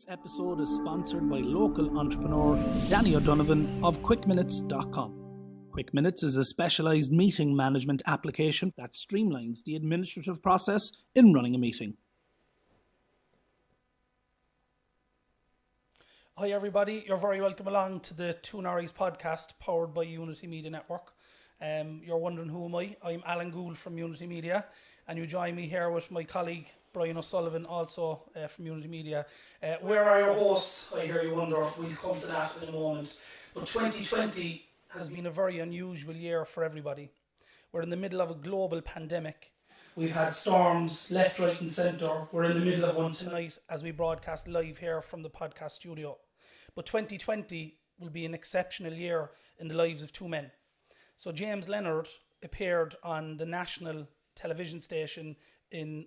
episode is sponsored by local entrepreneur Danny O'Donovan of QuickMinutes.com. QuickMinutes is a specialised meeting management application that streamlines the administrative process in running a meeting. Hi everybody, you're very welcome along to the Norries podcast powered by Unity Media Network. You're wondering who am I? I'm Alan Gould from Unity Media, and you join me here with my colleague Brian O'Sullivan, also from Unity Media. Where are your hosts? I hear you wonder. We'll come to that in a moment. But 2020 has been a very unusual year for everybody. We're in the middle of a global pandemic. We've had storms left, right and centre. We're in the middle of one tonight as we broadcast live here from the podcast studio. But 2020 will be an exceptional year in the lives of two men. So James Leonard appeared on the national television station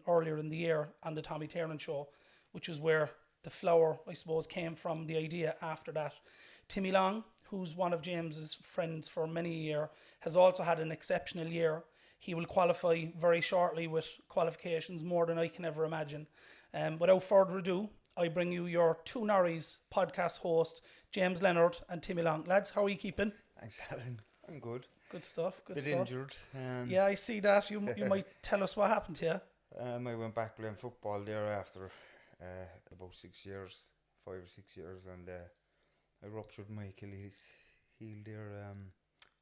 earlier in the year on the Tommy Tiernan show, which is where the flower, I suppose, came from, the idea after that. Timmy Long, who's one of James's friends for many years, has also had an exceptional year. He will qualify very shortly with qualifications more than I can ever imagine. Without further ado, I bring you your two Norries podcast host, James Leonard and Timmy Long. Lads, how are you keeping? Thanks, Alan. I'm good. Good stuff. Good Bit stuff. Injured. Yeah, I see that. You might tell us what happened to you. I went back playing football there after about 5 or 6 years, and I ruptured my Achilles heel there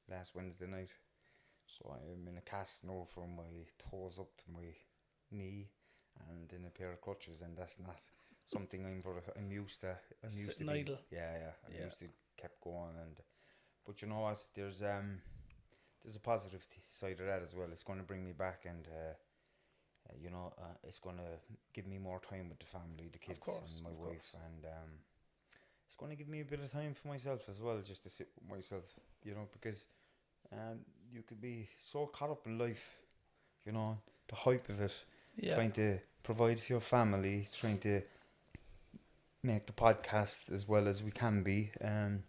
last Wednesday night. So I'm in a cast now from my toes up to my knee, and in a pair of crutches, and that's not something I'm used to. I'm used Sitting to idle. I'm used to kept going, but you know what? There's a positive side of that as well. It's going to bring me back, and it's going to give me more time with the family, the kids, and my wife, and it's going to give me a bit of time for myself as well, just to sit with myself, because you could be so caught up in life, the hype of it, trying to provide for your family, trying to make the podcast as well as we can be, and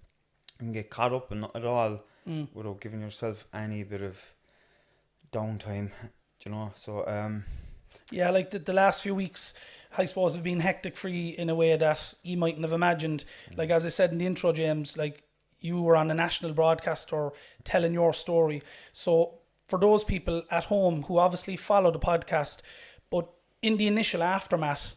get caught up in it all without giving yourself any bit of downtime, so yeah, like the last few weeks, I suppose, have been hectic for you in a way that you mightn't have imagined. Like, as I said in the intro, James, like, you were on a national broadcast or telling your story. So for those people at home who obviously follow the podcast, but in the initial aftermath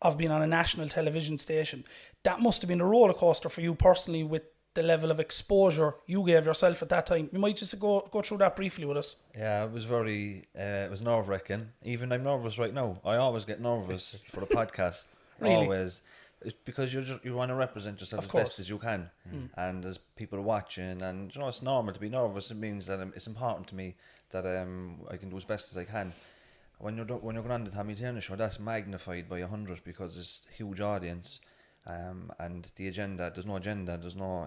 of being on a national television station, that must have been a roller coaster for you personally with the level of exposure you gave yourself at that time. You might just go through that briefly with us. Yeah, it was it was nerve-wracking. Even I'm nervous right now. I always get nervous for the podcast. Really? Always. It's because you want to represent yourself Of as course. best as you can. And as people are watching, and it's normal to be nervous. It means that it's important to me that I can do as best as I can. When you're going on the Tommy Tiernan show, that's magnified by 100 because it's a huge audience. And the agenda, there's no agenda,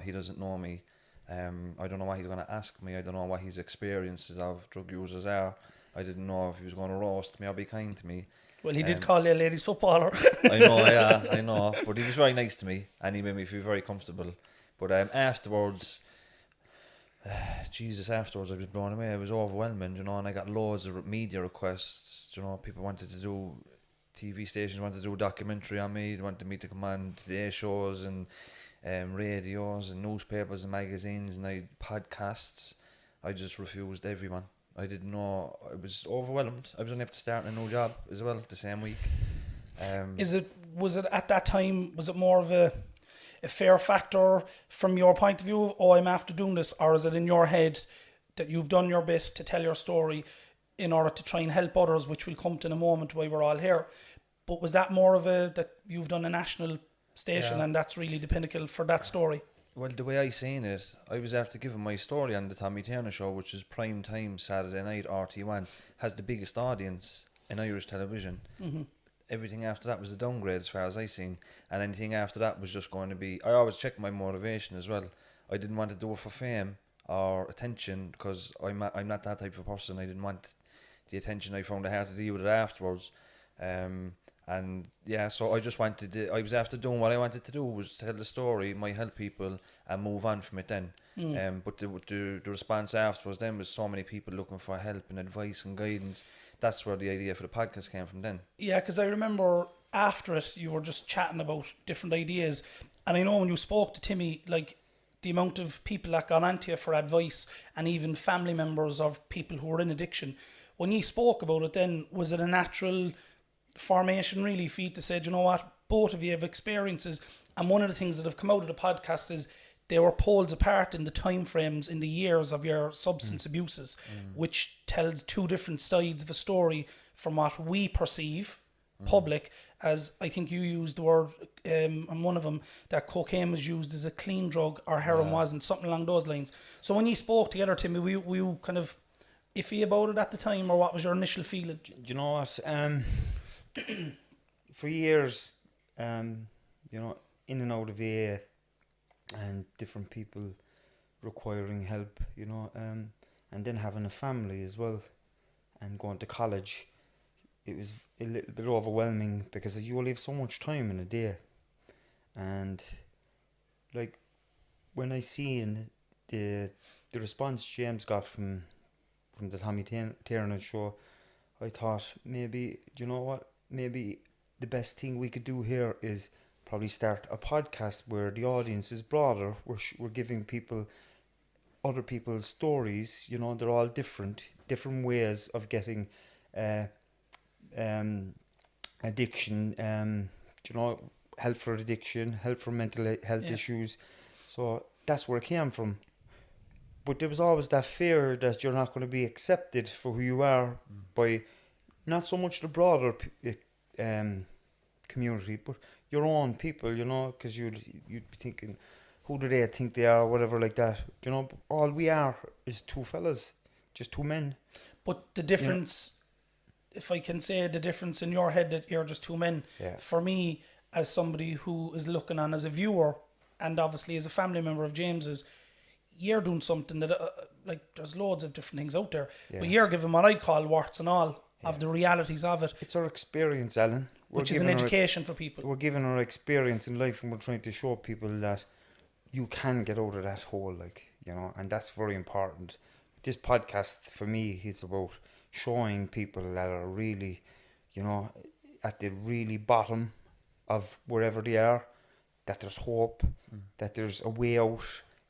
he doesn't know me. I don't know what he's going to ask me. I don't know what his experiences of drug users are. I didn't know if he was going to roast me or be kind to me. Well, he did call you a ladies footballer. I know, but he was very nice to me and he made me feel very comfortable. But afterwards I was blown away. It was overwhelming, and I got loads of media requests. People wanted to do, TV stations wanted to do a documentary on me. They wanted me to come on Today shows and radios and newspapers and magazines and podcasts. I just refused everyone. I didn't know. I was overwhelmed. I was only have to start a new job as well the same week. Was it at that time, was it more of a fear factor from your point of view of, I'm after doing this, or is it in your head that you've done your bit to tell your story in order to try and help others, which we'll come to in a moment while we're all here? But was that more of that you've done a national station and that's really the pinnacle for that story? Well, the way I seen it, I was after giving my story on the Tommy Tiernan show, which is prime time Saturday night, RT1, has the biggest audience in Irish television. Mm-hmm. Everything after that was a downgrade as far as I seen, and anything after that was just going to be. I always check my motivation as well. I didn't want to do it for fame or attention because I'm not that type of person. I didn't want the attention. I found it hard to deal with it afterwards. And yeah, so I just wanted to, I was after doing what I wanted to do, was tell the story, might help people and move on from it then. But the response afterwards then was so many people looking for help and advice and guidance. That's where the idea for the podcast came from then. Yeah, because I remember after it, you were just chatting about different ideas. And I know when you spoke to Timmy, like the amount of people that got onto you for advice, and even family members of people who were in addiction. When you spoke about it then, was it a natural formation really for you to say, do you know what, both of you have experiences, and one of the things that have come out of the podcast is they were poles apart in the time frames, in the years of your substance abuses, which tells two different sides of a story from what we perceive, public, as I think you used the word, on one of them, that cocaine was used as a clean drug or heroin wasn't, something along those lines. So when you spoke together, Timmy, were you kind of iffy about it at the time, or what was your initial feeling? Do you know what? For years, you know, in and out of AA, and different people requiring help, you know, and then having a family as well, and going to college, it was a little bit overwhelming because you only have so much time in a day. And like when I seen the response James got from the Tommy Tiernan show, I thought, maybe, do you know what, maybe the best thing we could do here is probably start a podcast where the audience is broader. We're giving people other people's stories, you know, they're all different ways of getting addiction, you know, help for addiction, help for mental health issues. So that's where it came from. But there was always that fear that you're not going to be accepted for who you are by not so much the broader community, but your own people, you know, because you'd be thinking, who do they think they are, or whatever like that. You know, all we are is two fellas, just two men. But the difference, if I can say the difference in your head that you're just two men, for me, as somebody who is looking on as a viewer, and obviously as a family member of James's, you're doing something that, like, there's loads of different things out there, but you're giving what I'd call warts and all of the realities of it. It's our experience, Alan. Which is an education for people. We're giving our experience in life, and we're trying to show people that you can get out of that hole, like, you know, and that's very important. This podcast, for me, is about showing people that are really, you know, at the really bottom of wherever they are, that there's hope, that there's a way out,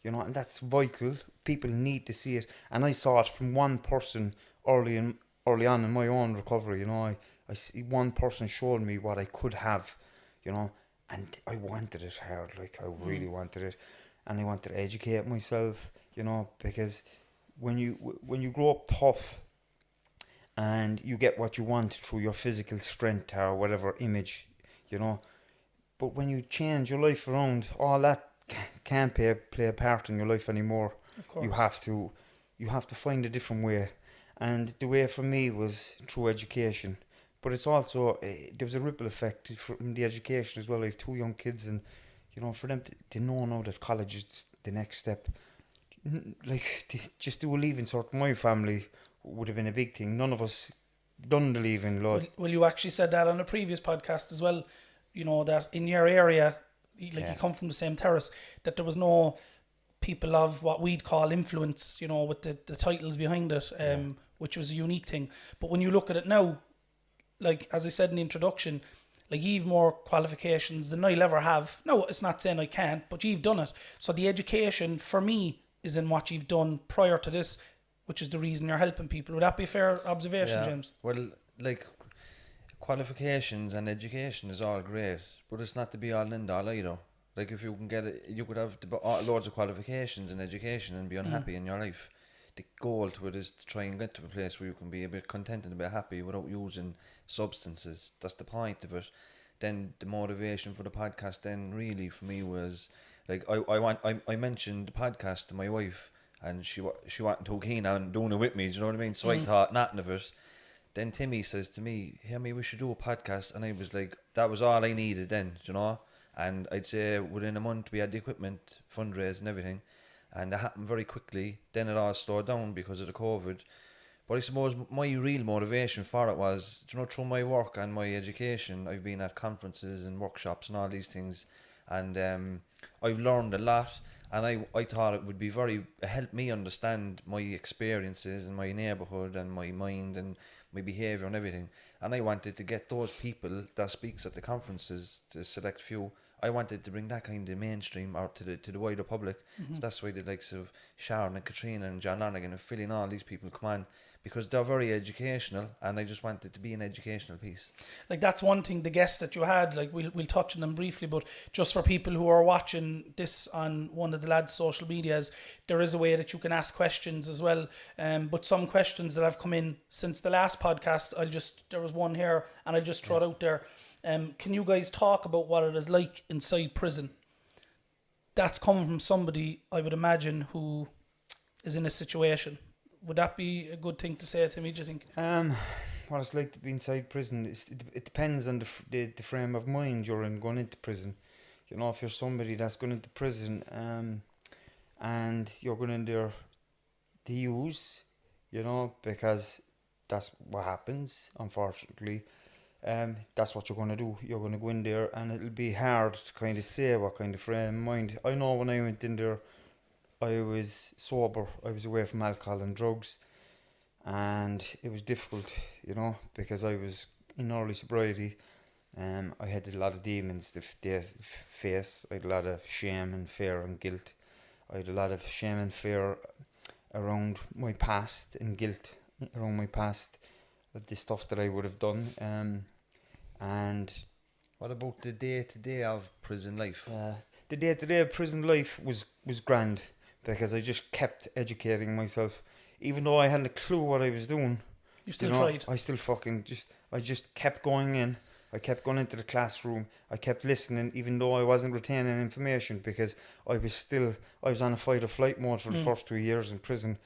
you know, and that's vital. People need to see it. And I saw it from one person early on in my own recovery, you know. I see one person showed me what I could have, you know, and I wanted it hard, like I really wanted it, and I wanted to educate myself, you know, because when you grow up tough and you get what you want through your physical strength or whatever image, you know, but when you change your life around, all that can't play a part in your life anymore. Of course. You have to find a different way, and the way for me was through education. But it's also, there was a ripple effect from the education as well. I have two young kids, and, you know, for them to know now that college is the next step, like, just do a leaving cert. My family would have been a big thing. None of us done the leaving, Lord. Well, you actually said that on a previous podcast as well, you know, that in your area, like you come from the same terrace, that there was no people of what we'd call influence, you know, with the titles behind it, which was a unique thing. But when you look at it now, like, as I said in the introduction, like, you've more qualifications than I'll ever have. No, it's not saying I can't, but you've done it. So the education, for me, is in what you've done prior to this, which is the reason you're helping people. Would that be a fair observation, James? Well, like, qualifications and education is all great, but it's not to be all and end all either. Like, if you can get it, you could have loads of qualifications and education and be unhappy in your life. The goal to it is to try and get to a place where you can be a bit content and a bit happy without using substances. That's the point of it. Then the motivation for the podcast then really for me was, like, I mentioned the podcast to my wife, and she wasn't too keen on doing it with me, do you know what I mean? So I thought nothing of it. Then Timmy says to me, "Hey, we should do a podcast," and I was like, that was all I needed then, you know. And I'd say within a month we had the equipment, fundraise and everything. And it happened very quickly. Then it all slowed down because of the COVID. But I suppose my real motivation for it was, you know, through my work and my education, I've been at conferences and workshops and all these things. And I've learned a lot. And I thought it would be help me understand my experiences in my neighbourhood and my mind and my behaviour and everything. And I wanted to get those people that speaks at the conferences, the select few, I wanted to bring that kind of mainstream out to the wider public. So that's why the likes of Sharon and Katrina and John Lanigan and Philly and all these people come on, because they're very educational, and I just wanted to be an educational piece. Like, that's one thing, the guests that you had, like, we'll touch on them briefly, but just for people who are watching this on one of the lads' social medias, there is a way that you can ask questions as well. But some questions that have come in since the last podcast, there was one here, and I'll just throw it out there. Can you guys talk about what it is like inside prison? That's coming from somebody, I would imagine, who is in a situation. Would that be a good thing to say to me, do you think? What it's like to be inside prison, it depends on the frame of mind you're in going into prison. You know, if you're somebody that's going into prison and you're going in there to use, you know, because that's what happens, unfortunately. That's what you're going to do. You're going to go in there, and it'll be hard to kind of say what kind of frame of mind. I know when I went in there, I was sober. I was away from alcohol and drugs, and it was difficult, you know, because I was in early sobriety. I had a lot of demons to face. I had a lot of shame and fear and guilt. I had a lot of shame and fear around my past and guilt around my past, of the stuff that I would have done. And what about the day-to-day of prison life? The day-to-day of prison life was grand, because I just kept educating myself. Even though I hadn't a clue what I was doing. You still tried? I still I just kept going in. I kept going into the classroom. I kept listening, even though I wasn't retaining information, because I was on a fight or flight mode for the first 2 years in prison,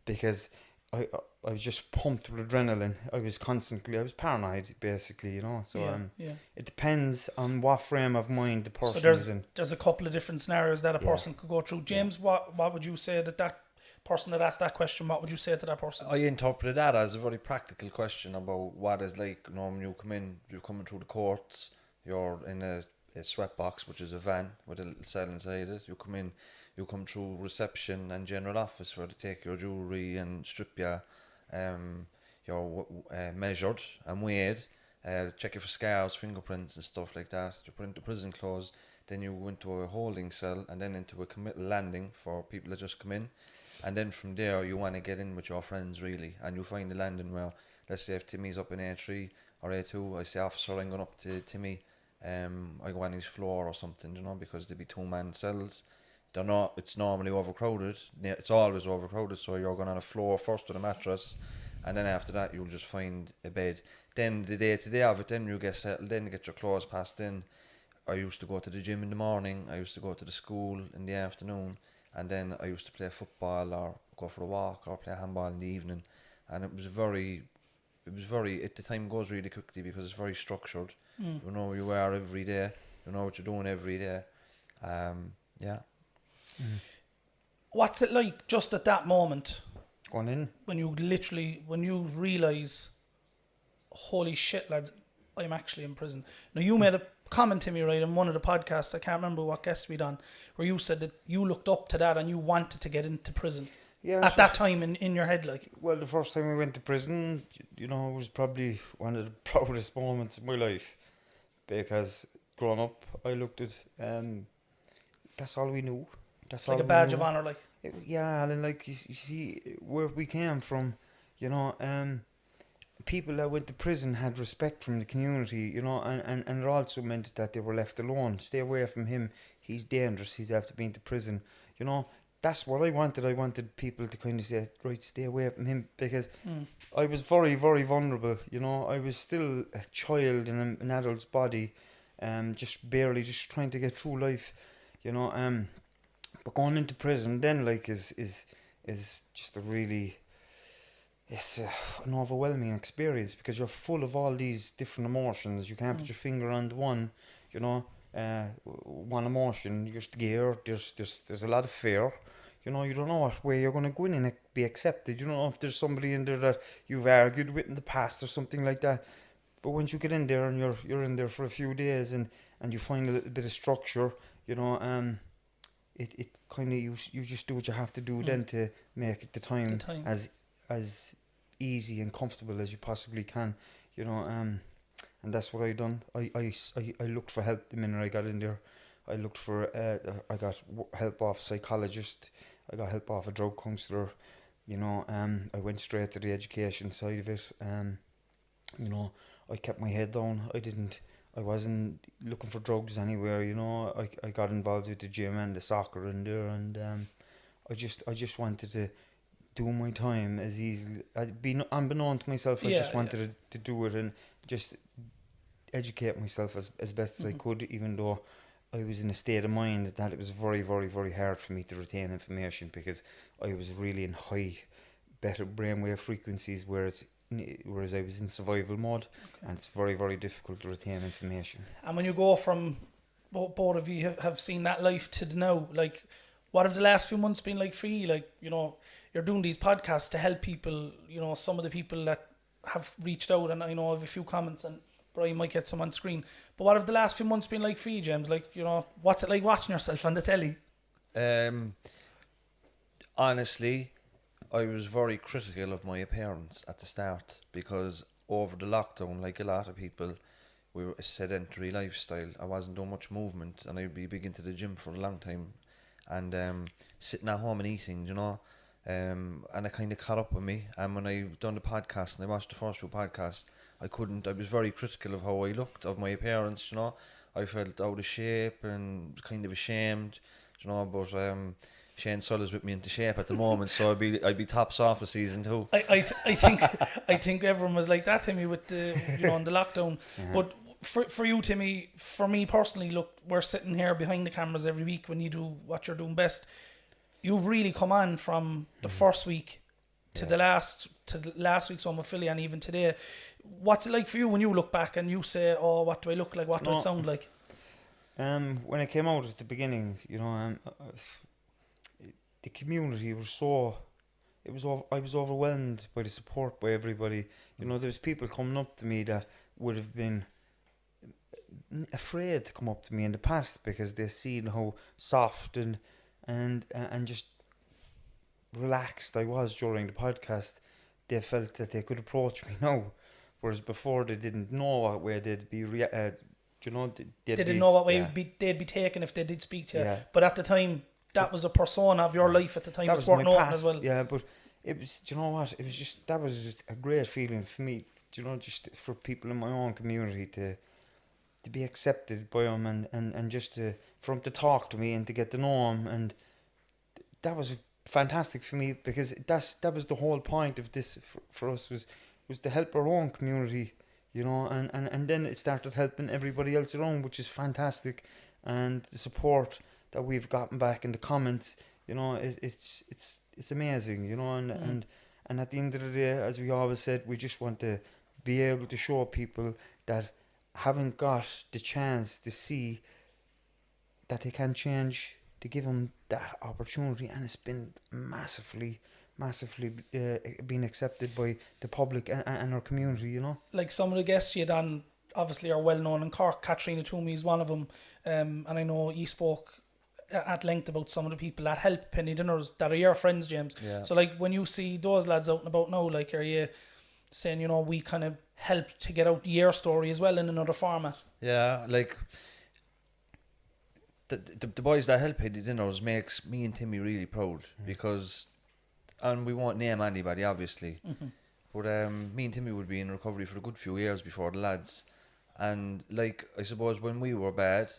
because I was just pumped with adrenaline. I was paranoid, basically, you know. So it depends on what frame of mind the person is in. There's a couple of different scenarios that a person could go through. James, what would you say that person that asked that question, what would you say to that person? I interpreted that as a very practical question about what it's like. You know, when you come in, you're coming through the courts, you're in a sweatbox, which is a van with a little cell inside it. You come in, you come through reception and general office, where they take your jewellery and strip you. You're measured and weighed, check you for scars, fingerprints and stuff like that. You're put into prison clothes, then you go into a holding cell, and then into a committal landing for people that just come in. And then from there, you want to get in with your friends, really, and you find the landing where, let's say if Timmy's up in A3 or A2, I say, officer, I'm going up to Timmy, I go on his floor or something, you know, because there'll be 2-man cells. It's normally overcrowded. It's always overcrowded, so you're going on a floor first with a mattress, and then after that you'll just find a bed. Then the day-to-day of it, then you get settled in, get your clothes passed in. I used to go to the gym in the morning, I used to go to the school in the afternoon, and then I used to play football or go for a walk or play handball in the evening. And it was very, at the time goes really quickly, because it's very structured. You know where you are every day, you know what you're doing every day. What's it like just at that moment? Going in? When you realise, holy shit, lads, I'm actually in prison. Now, you made a comment to me, right, in one of the podcasts, I can't remember what guest we'd on, where you said that you looked up to that and you wanted to get into prison. Yeah. At that time in your head, like? Well, the first time I went to prison, you know, it was probably one of the proudest moments of my life. Because growing up, I looked at, that's all we knew. That's like a badge of honour, like? And like, you see, where we came from, you know, people that went to prison had respect from the community, you know, and it also meant that they were left alone. Stay away from him. He's dangerous. He's after being to prison. You know, that's what I wanted. I wanted people to kind of say, right, stay away from him, because I was very, very vulnerable. You know, I was still a child in an adult's body, just barely just trying to get through life, you know. But going into prison then, like, is just a really, it's an overwhelming experience, because you're full of all these different emotions. You can't put your finger on the one, you know. One emotion, you're scared. There's a lot of fear. You know, you don't know what way you're going to go in and be accepted. You don't know if there's somebody in there that you've argued with in the past or something like that. But once you get in there and you're in there for a few days and you find a little bit of structure, you know, it kind of, you just do what you have to do then to make it the time as easy and comfortable as you possibly can, you know. And that's what I done. I looked for help the minute I got in there. I looked for I got help off a psychologist. I got help off a drug counsellor. You know, I went straight to the education side of it. You know, I kept my head down. I wasn't looking for drugs anywhere. You know, I got involved with the gym and the soccer in there, and I just wanted to do my time as easily. I'd been unbeknown to myself. I just wanted to do it and just educate myself as best as I could, even though I was in a state of mind that it was very, very, very hard for me to retain information, because I was really in better brainwave frequencies, whereas I was in survival mode, and it's very, very difficult to retain information. And when you go from, both of you have seen that life to the now, like, what have the last few months been like for you? Like, you know, you're doing these podcasts to help people, you know, some of the people that have reached out, and I know I have a few comments, and Brian might get some on screen. But what have the last few months been like for you, James? Like, you know, what's it like watching yourself on the telly? Honestly, I was very critical of my appearance at the start, because over the lockdown, like a lot of people, we were a sedentary lifestyle. I wasn't doing much movement, and I'd be big into the gym for a long time, and sitting at home and eating, you know. And it kind of caught up with me. And when I done the podcast and I watched the first few podcasts, I was very critical of how I looked, of my appearance, you know. I felt out of shape and kind of ashamed, you know, but Shane Sulla's with me into shape at the moment, so I'd be tops off a season 2. I think everyone was like that, Timmy, with the, you know, in the lockdown. But for you, Timmy, for me personally, look, we're sitting here behind the cameras every week when you do what you're doing best. You've really come on from the first week to the last week's one with Philly, and even today. What's it like for you when you look back and you say, "Oh, what do I look like? What do I sound like?" When I came out at the beginning, you know, the community was I was overwhelmed by the support by everybody. You know, there was people coming up to me that would have been afraid to come up to me in the past, because they seen how soft and just relaxed I was during the podcast. They felt that they could approach me now, whereas before they didn't know what way they'd be. You know, they didn't know what way they'd be taken if they did speak to you. But at the time, that was a persona of your life at the time. That was worth noting past, as well. Yeah, but it was. Do you know what? It was just a great feeling for me. Do you know, just for people in my own community to be accepted by them, and just for them to talk to me and to get to know them, and that was fantastic for me, because that was the whole point of this for us was to help our own community, you know, and then it started helping everybody else around, which is fantastic. And the support that we've gotten back in the comments, you know, it's amazing, you know, and at the end of the day, as we always said, we just want to be able to show people that haven't got the chance to see that they can change, to give them that opportunity. And it's been massively being accepted by the public and our community, you know. Like some of the guests you had on obviously are well known in Cork. Katrina Toomey is one of them, and I know you spoke at length about some of the people that help Penny Dinners that are your friends, James. So like, when you see those lads out and about now, like, are you saying, you know, we kind of helped to get out your story as well in another format? Yeah, like the boys that help Penny Dinners makes me and Timmy really proud, because, and we won't name anybody obviously, but me and Timmy would be in recovery for a good few years before the lads. And like, I suppose when we were bad,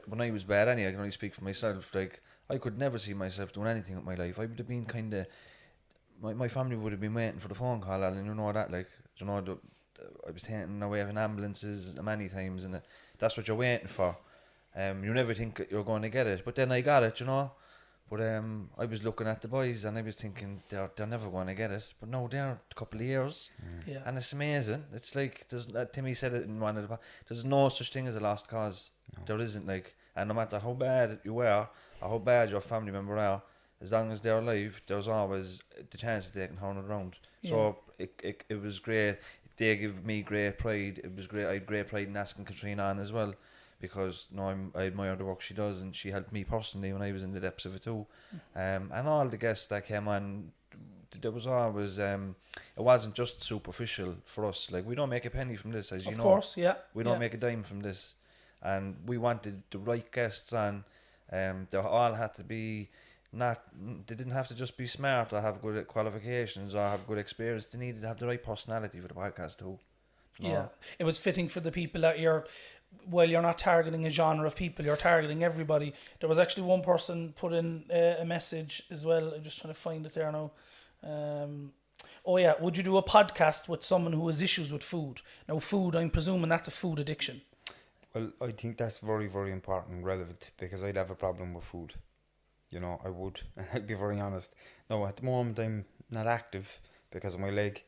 when I was bad anyway, I can only speak for myself, like, I could never see myself doing anything with my life. I would have been kind of, my family would have been waiting for the phone call, and you know that, like, you know, I was taken away in ambulances many times, and that's what you're waiting for. You never think you're going to get it, but then I got it, you know. But I was looking at the boys and I was thinking they're never going to get it. But no, they're a couple of years, and it's amazing. It's like Timmy said it in one of the. There's no such thing as a lost cause. No. There isn't, like, and no matter how bad you are or how bad your family member are, as long as they're alive, there's always the chance that they can turn it around. Yeah. So it was great. They give me great pride. It was great. I had great pride in asking Katrina on as well, because I admire the work she does, and she helped me personally when I was in the depths of it too. And all the guests that came on, there was always it wasn't just superficial for us. Like, we don't make a penny from this, as you know. Of course, yeah. We don't make a dime from this, and we wanted the right guests on. They all had to be they didn't have to just be smart or have good qualifications or have good experience. They needed to have the right personality for the podcast too. Yeah, it was fitting for the people that you're not targeting a genre of people, you're targeting everybody. There was actually one person put in a message as well. I'm just trying to find it there now. Would you do a podcast with someone who has issues with food? Now, food, I'm presuming that's a food addiction. Well, I think that's very, very important and relevant, because I'd have a problem with food. You know, I would, and I'd be very honest. No, at the moment I'm not active because of my leg,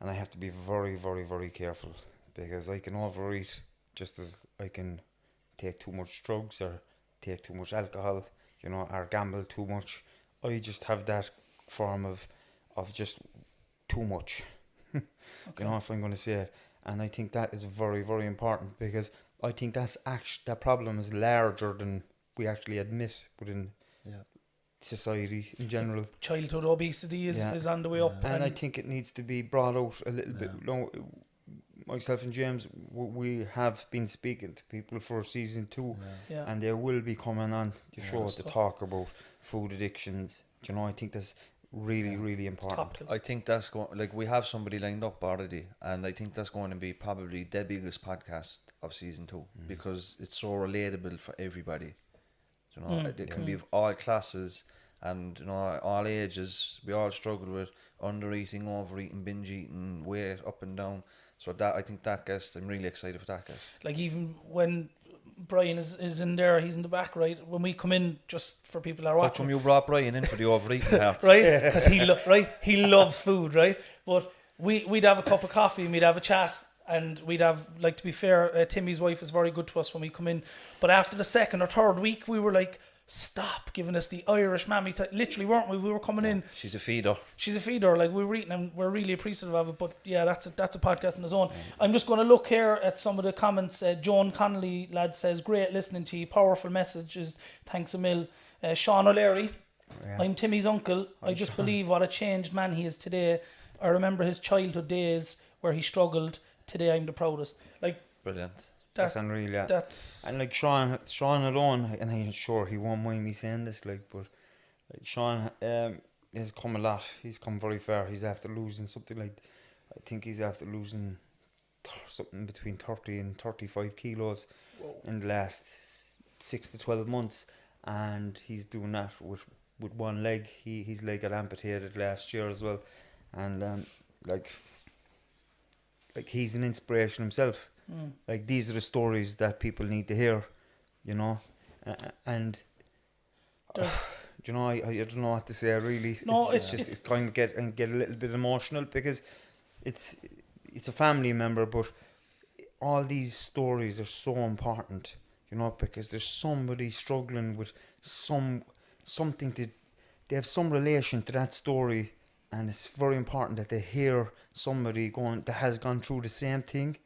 and I have to be very, very, very careful, because I can overeat just as I can take too much drugs or take too much alcohol, you know, or gamble too much. I just have that form of just too much, okay. You know, if I'm going to say it. And I think that is very, very important, because I think that problem is larger than we actually admit within society in general. Childhood obesity is on the way up. And I think it needs to be brought out a little bit. You know, myself and James, we have been speaking to people for season 2, and they will be coming on the show to talk about food addictions. You know, I think that's really, really important. I think that's we have somebody lined up already, and I think that's going to be probably the biggest podcast of season 2, because it's so relatable for everybody. You know, it can be of all classes and, you know, all ages. We all struggle with under-eating, overeating, binge eating, weight up and down. So that, I think that guest, I'm really excited for that guest. Like, even when Brian is in there, he's in the back, right? When we come in, just for people that are watching. How come you brought Brian in for the overeating part? Right? Because he loves food, right? But we'd have a cup of coffee and we'd have a chat. And we'd have, like, to be fair, Timmy's wife is very good to us when we come in. But after the second or third week, we were like, stop giving us the Irish mammy type. Literally, weren't we? We were coming in. She's a feeder. Like, we were eating, and we're really appreciative of it. But yeah, that's a podcast on its own. I'm just going to look here at some of the comments. Joan Connolly, lad, says, great listening to you. Powerful messages. Thanks a mil. Sean O'Leary, I'm Timmy's uncle. I just believe what a changed man he is today. I remember his childhood days where he struggled. Today I'm the proudest. Like, brilliant. That's unreal, yeah. And like Sean alone, and I'm sure he won't mind me saying this, like, but like Sean has come a lot. He's come very far. He's after losing something like, I think he's after losing something between 30 and 35 kilos in the last 6 to 12 months, and he's doing that with one leg. His leg got amputated last year as well, and like he's an inspiration himself. Like, these are the stories that people need to hear, you know, and you know, I don't know what to say really. No, it's kind of get a little bit emotional, because it's a family member, but all these stories are so important, you know, because there's somebody struggling with something they have some relation to that story. And it's very important that they hear somebody that has gone through the same thing,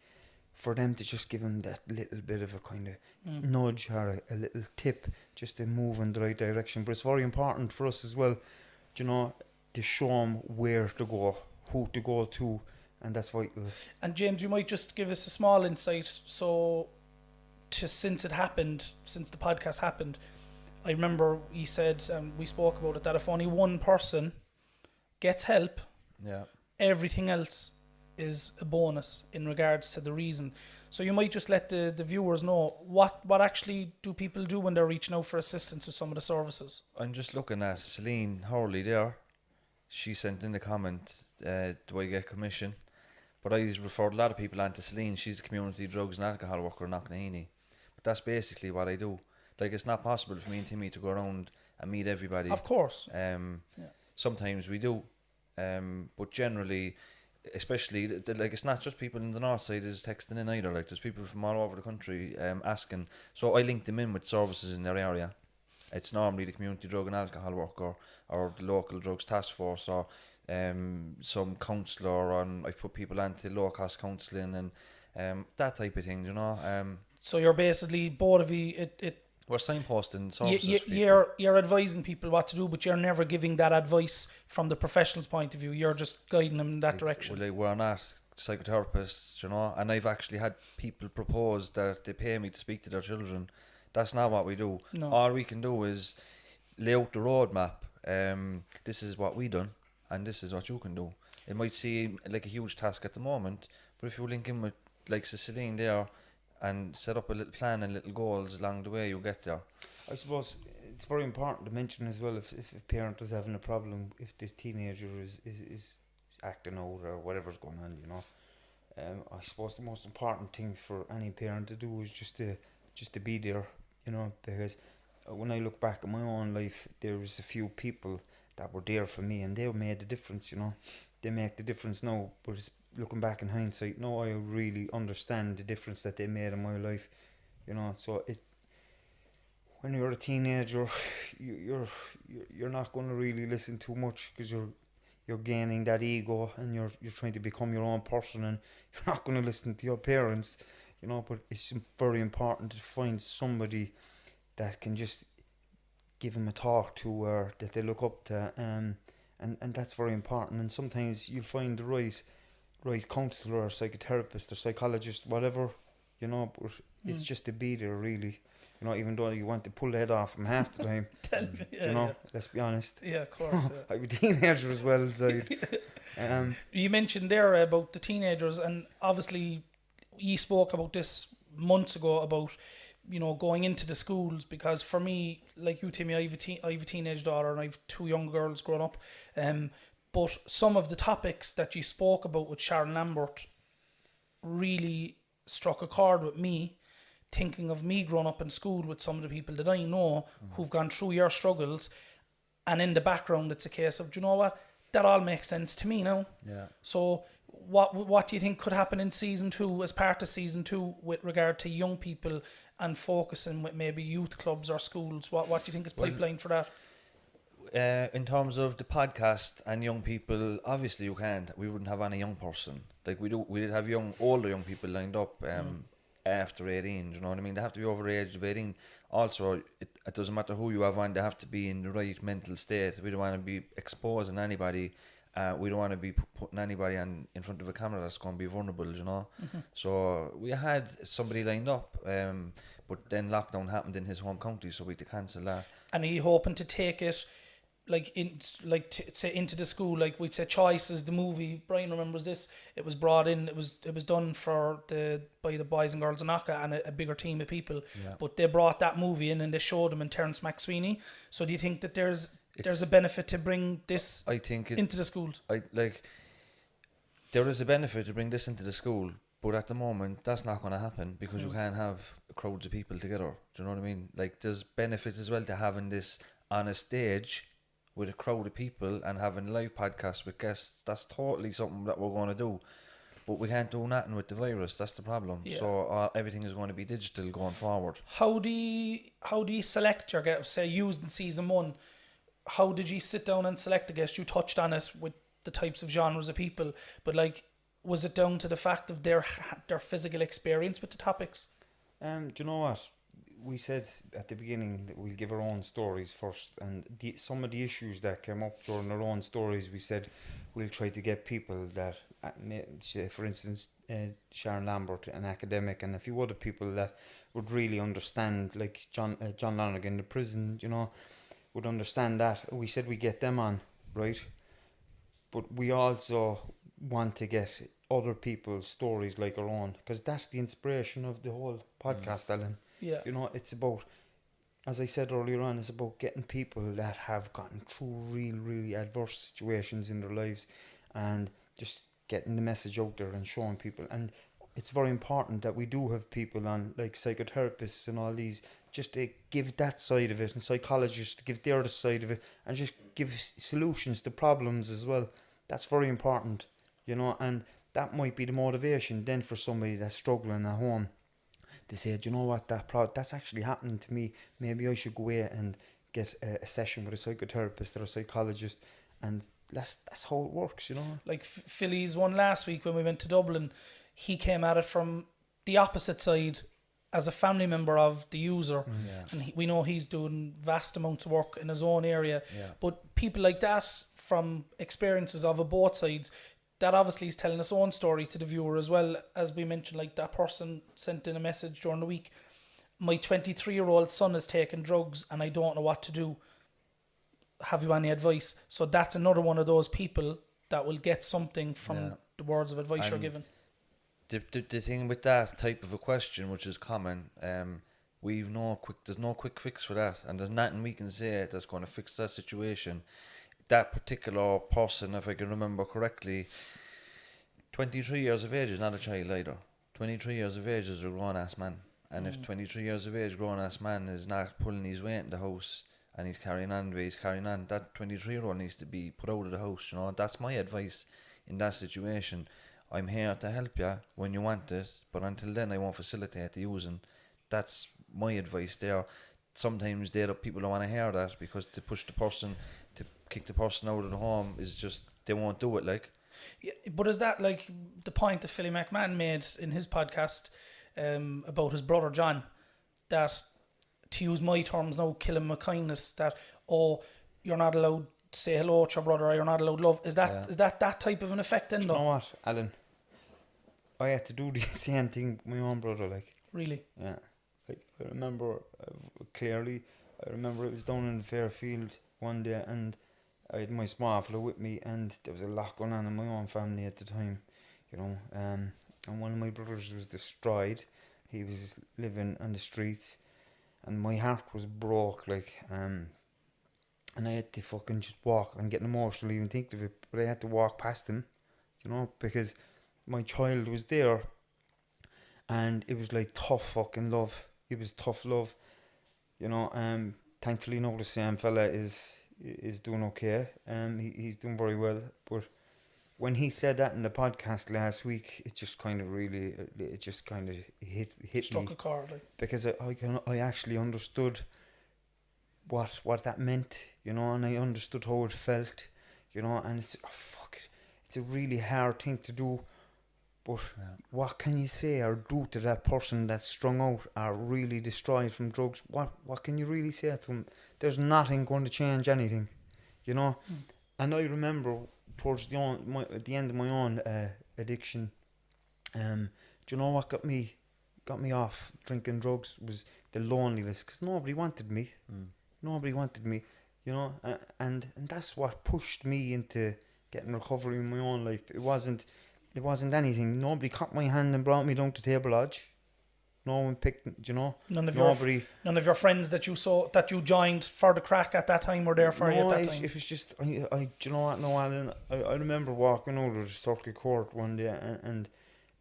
for them to just give them that little bit of a kind of nudge or a little tip, just to move in the right direction. But it's very important for us as well, you know, to show them where to go, who to go to, and that's vital. And James, you might just give us a small insight. So, since the podcast happened, I remember he said, we spoke about it, that if only one person gets help, everything else is a bonus in regards to the reason. So you might just let the viewers know what actually do people do when they're reaching out for assistance with some of the services. I'm just looking at Celine Hurley there. She sent in the comment, do I get commission? But I referred a lot of people on to Celine. She's a community drugs and alcohol worker in Knocknaheeny. But that's basically what I do. Like, it's not possible for me and Timmy to go around and meet everybody. Of course. Sometimes we do. But generally, especially, like, it's not just people in the north side is texting in either. Like, there's people from all over the country asking. So I link them in with services in their area. It's normally the community drug and alcohol worker, or the local drugs task force, or some counsellor, and I put people onto low cost counselling and that type of thing, you know. So you're basically, both of you, We're signposting services. You're advising people what to do, but you're never giving that advice from the professional's point of view. You're just guiding them in that direction. Well, we're not psychotherapists, you know, and I've actually had people propose that they pay me to speak to their children. That's not what we do. No. All we can do is lay out the roadmap. This is what we done, and this is what you can do. It might seem like a huge task at the moment, but if you link in with like Ceciline there and set up a little plan and little goals along the way, you'll get there. I suppose it's very important to mention as well, if a parent is having a problem, if this teenager is acting out or whatever's going on, you know, I suppose the most important thing for any parent to do is just to be there, you know, because when I look back at my own life, there was a few people that were there for me, and they made the difference, you know. They make the difference now, but looking back in hindsight, now I really understand the difference that they made in my life, you know. So when you're a teenager, you're not going to really listen too much, because you're gaining that ego, and you're trying to become your own person, and you're not going to listen to your parents, you know. But it's very important to find somebody that can just give them a talk to, or that they look up to, and that's very important. And sometimes you'll find the right counsellor or psychotherapist or psychologist, whatever, you know, but it's just to be there, really, you know, even though you want to pull the head off them half the time. You know, let's be honest. Yeah, of course. I'm a teenager as well as you mentioned there about the teenagers, and obviously you spoke about this months ago about, you know, going into the schools, because for me, like you, Timmy, I have a teenage daughter and I have two young girls growing up. But some of the topics that you spoke about with Sharon Lambert really struck a chord with me, thinking of me growing up in school with some of the people that I know who've gone through your struggles, and in the background it's a case of, do you know what, that all makes sense to me now. Yeah. So what do you think could happen in season 2, as part of season 2, with regard to young people and focusing with maybe youth clubs or schools? What do you think is pipeline for that? In terms of the podcast and young people, obviously you can't. We wouldn't have any young person. Like we did have older young people lined up after 18. Do you know what I mean? They have to be over the age of 18. Also, it doesn't matter who you have on. They have to be in the right mental state. We don't want to be exposing anybody. We don't want to be putting anybody in front of a camera that's going to be vulnerable, you know. So we had somebody lined up, but then lockdown happened in his home county, so we had to cancel that. And are you hoping to take it say into the school, like we'd say Choices, the movie, Brian remembers this, it was brought in, it was done by the boys and girls in Oca and a bigger team of people, but they brought that movie in and they showed them in Terence McSweeney. So do you think that there's a benefit to bring this into the schools? There is a benefit to bring this into the school, but at the moment that's not going to happen, because you can't have crowds of people together. Do you know what I mean? Like, there's benefits as well to having this on a stage with a crowd of people and having live podcasts with guests. That's totally something that we're going to do, but we can't do nothing with the virus. That's the problem. So everything is going to be digital going forward. How do you select your guests? Say used in season 1, how did you sit down and select the guests? You touched on it with the types of genres of people, but like, was it down to the fact of their physical experience with the topics? Do you know what? We said at the beginning that we'll give our own stories first, and some of the issues that came up during our own stories, we said we'll try to get people that, say for instance, Sharon Lambert, an academic, and a few other people that would really understand, like John Lonergan, the prison, you know, would understand that. We said we get them on, right? But we also want to get other people's stories like our own, because that's the inspiration of the whole podcast, Alan. Yeah. You know, it's about, as I said earlier on, it's about getting people that have gotten through really adverse situations in their lives, and just getting the message out there and showing people. And it's very important that we do have people on, like psychotherapists and all these, just to give that side of it, and psychologists to give the other side of it, and just give solutions to problems as well. That's very important, you know, and that might be the motivation then for somebody that's struggling at home. They say, do you know what, that's actually happening to me. Maybe I should go away and get a session with a psychotherapist or a psychologist, and that's how it works, you know. Like Philly's one last week when we went to Dublin, he came at it from the opposite side as a family member of the user, and we know he's doing vast amounts of work in his own area. But people like that, from experiences of both sides, that obviously is telling his own story to the viewer as well. As we mentioned, like that person sent in a message during the week, my 23-year-old son is taking drugs and I don't know what to do. Have you any advice? So that's another one of those people that will get something from the words of advice you're given. The thing with that type of a question, which is common, there's no quick fix for that, and there's nothing we can say that's going to fix that situation. That particular person, if I can remember correctly, 23 years of age is not a child either. 23 years of age is a grown-ass man. And if 23 years of age grown-ass man is not pulling his weight in the house and he's carrying on the way he's carrying on, that 23-year-old needs to be put out of the house. You know, that's my advice in that situation. I'm here to help you when you want it, but until then I won't facilitate the using. That's my advice there. Sometimes people don't want to hear that, because to push the person, to kick the person out of the home is just, they won't do it, like. Yeah, but is that like the point that Philly McMahon made in his podcast about his brother John, that, to use my terms now, kill him with kindness, that, you're not allowed to say hello to your brother, or you're not allowed love. Is that type of an effect then? Do you know what, Alan? I had to do the same thing with my own brother, like. Really? Yeah. Like, I remember clearly, it was down in Fairfield one day, and I had my small fella with me, and there was a lot going on in my own family at the time, you know, and one of my brothers was destroyed. He was living on the streets, and my heart was broke, like, and I had to fucking just walk. I'm getting emotional even thinking of it, but I had to walk past him, you know, because my child was there, and it was like tough fucking love. It was tough love, you know. Thankfully now the same fella is doing okay. He's doing very well. But when he said that in the podcast last week, it just kind of really, it just kind of hit struck me. a chord, like. Because I actually understood what that meant, you know, and I understood how it felt, you know. And it's it's a really hard thing to do. But what can you say or do to that person that's strung out or really destroyed from drugs? What can you really say to them? There's nothing going to change anything, you know. And I remember towards the end of my own addiction, do you know what got me off drinking drugs was the loneliness, because nobody wanted me. Nobody wanted me, you know. And that's what pushed me into getting recovery in my own life. It wasn't anything. Nobody caught my hand and brought me down to Table Lodge. No one picked, you know. None of your friends that you joined for the crack at that time were there for you at that time. It was just, do you know what? No, Alan. I remember walking out of the circuit court one day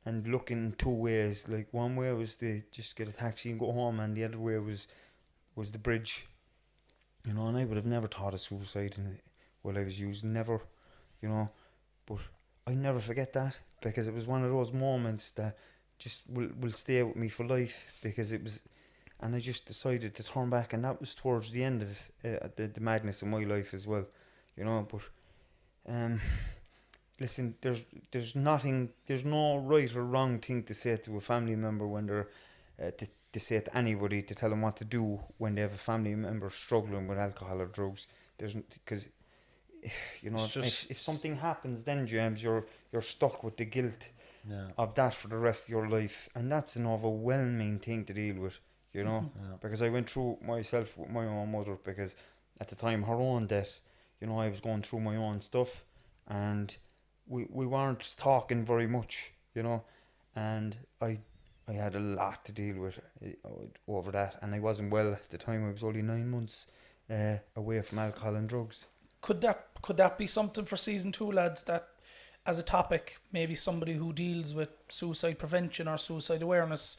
and looking two ways. Like, one way was to just get a taxi and go home, and the other way was the bridge. You know, and I would have never thought of suicide while I was using, never, you know, but I never forget that, because it was one of those moments that just will stay with me for life, because it was, and I just decided to turn back, and that was towards the end of the madness of my life as well, you know. But listen, there's no right or wrong thing to say to a family member when they're to say to anybody, to tell them what to do when they have a family member struggling with alcohol or drugs. Because, you know, if something happens, then James, you're stuck with the guilt of that for the rest of your life, and that's an overwhelming thing to deal with, you know. Because I went through myself with my own mother, because at the time her own death, you know, I was going through my own stuff, and we weren't talking very much, you know, and I had a lot to deal with over that, and I wasn't well at the time. I was only 9 months away from alcohol and drugs. Could that be something for season 2, lads, that as a topic, maybe somebody who deals with suicide prevention or suicide awareness,